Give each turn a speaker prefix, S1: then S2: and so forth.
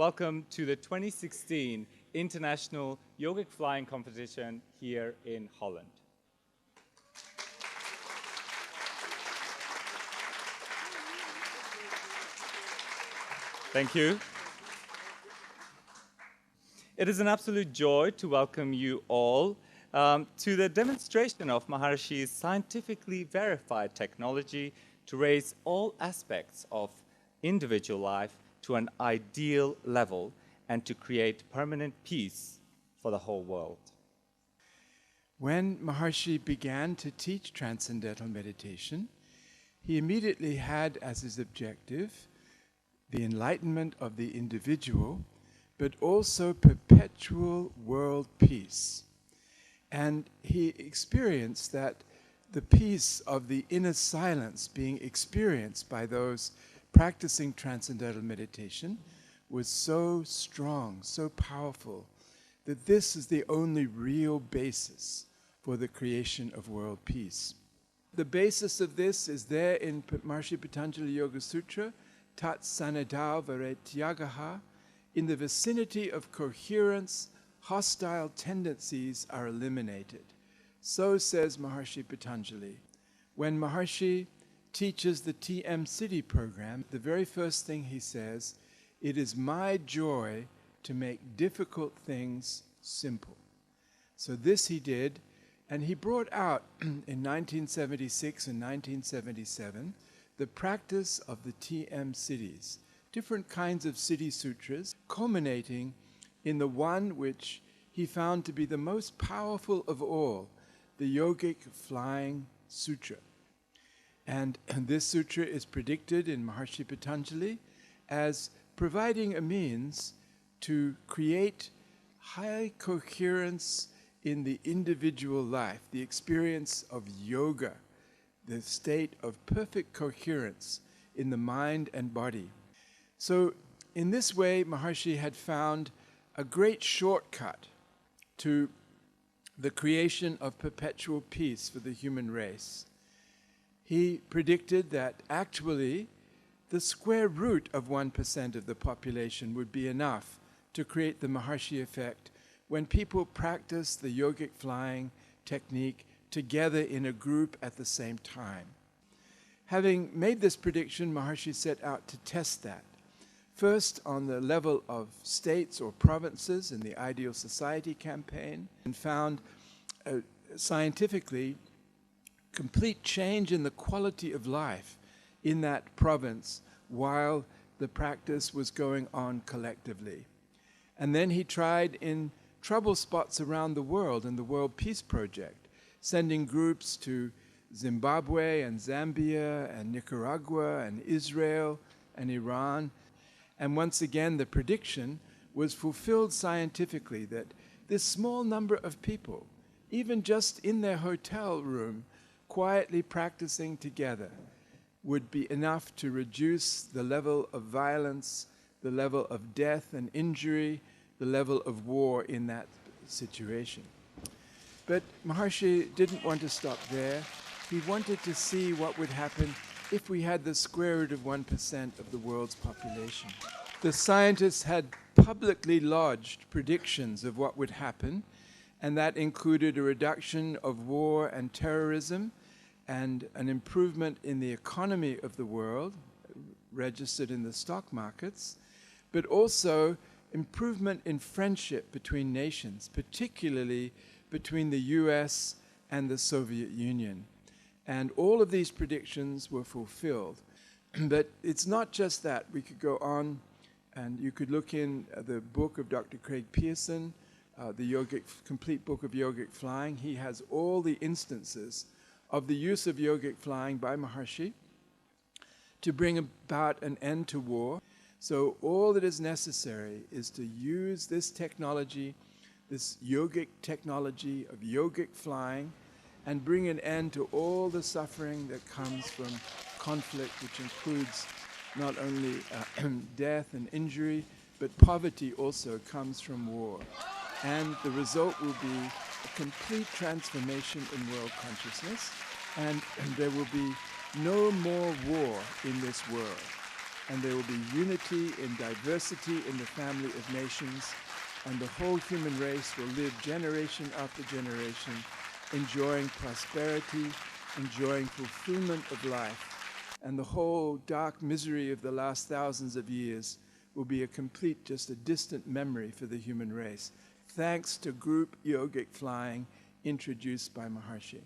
S1: welcome to the 2016 International Yogic Flying Competition here in Holland. Thank you. It is an absolute joy to welcome you all to the demonstration of Maharishi's scientifically verified technology to raise all aspects of individual life to an ideal level and to create permanent peace for the whole world.
S2: When Maharishi began to teach transcendental meditation, he immediately had as his objective the enlightenment of the individual, but also perpetual world peace. And he experienced that the peace of the inner silence being experienced by those practicing transcendental meditation was so strong, so powerful, that this is the only real basis for the creation of world peace. The basis of this is there in Maharishi Patanjali Yoga Sutra, Tat Sanadao Varetyagaha. In the vicinity of coherence, hostile tendencies are eliminated. So says Maharishi Patanjali. When Maharishi teaches the TM City program, the very first thing he says, "It is my joy to make difficult things simple." So this he did, and he brought out in 1976 and 1977 the practice of the TM cities, different kinds of city sutras, culminating in the one which he found to be the most powerful of all, the Yogic Flying Sutra. And this sutra is predicted in Maharishi Patanjali as providing a means to create high coherence in the individual life, the experience of yoga, the state of perfect coherence in the mind and body. So in this way, Maharishi had found a great shortcut to the creation of perpetual peace for the human race. He predicted that actually the square root of 1% of the population would be enough to create the Maharishi effect when people practice the yogic flying technique together in a group at the same time. Having made this prediction, Maharishi set out to test that. First on the level of states or provinces in the Ideal Society campaign, and found scientifically complete change in the quality of life in that province while the practice was going on collectively. And then he tried in trouble spots around the world in the World Peace Project, sending groups to Zimbabwe and Zambia and Nicaragua and Israel and Iran. And once again, the prediction was fulfilled scientifically that this small number of people, even just in their hotel room, quietly practicing together, would be enough to reduce the level of violence, the level of death and injury, the level of war in that situation. But Maharishi didn't want to stop there. He wanted to see what would happen if we had the square root of 1% of the world's population. The scientists had publicly lodged predictions of what would happen, and that included a reduction of war and terrorism and an improvement in the economy of the world, registered in the stock markets, but also improvement in friendship between nations, particularly between the US and the Soviet Union. And all of these predictions were fulfilled. But it's not just that. We could go on, and you could look in the book of Dr. Craig Pearson, the complete book of yogic flying. He has all the instances of the use of yogic flying by Maharishi to bring about an end to war. So all that is necessary is to use this technology, this yogic technology of yogic flying, and bring an end to all the suffering that comes from conflict, which includes not only death and injury, but poverty also comes from war. And the result will be a complete transformation in world consciousness, and there will be no more war in this world. and there will be unity in diversity in the family of nations, and the whole human race will live generation after generation, enjoying prosperity, enjoying fulfillment of life, and the whole dark misery of the last thousands of years will be a complete, just a distant memory for the human race, thanks to group yogic flying introduced by Maharshi.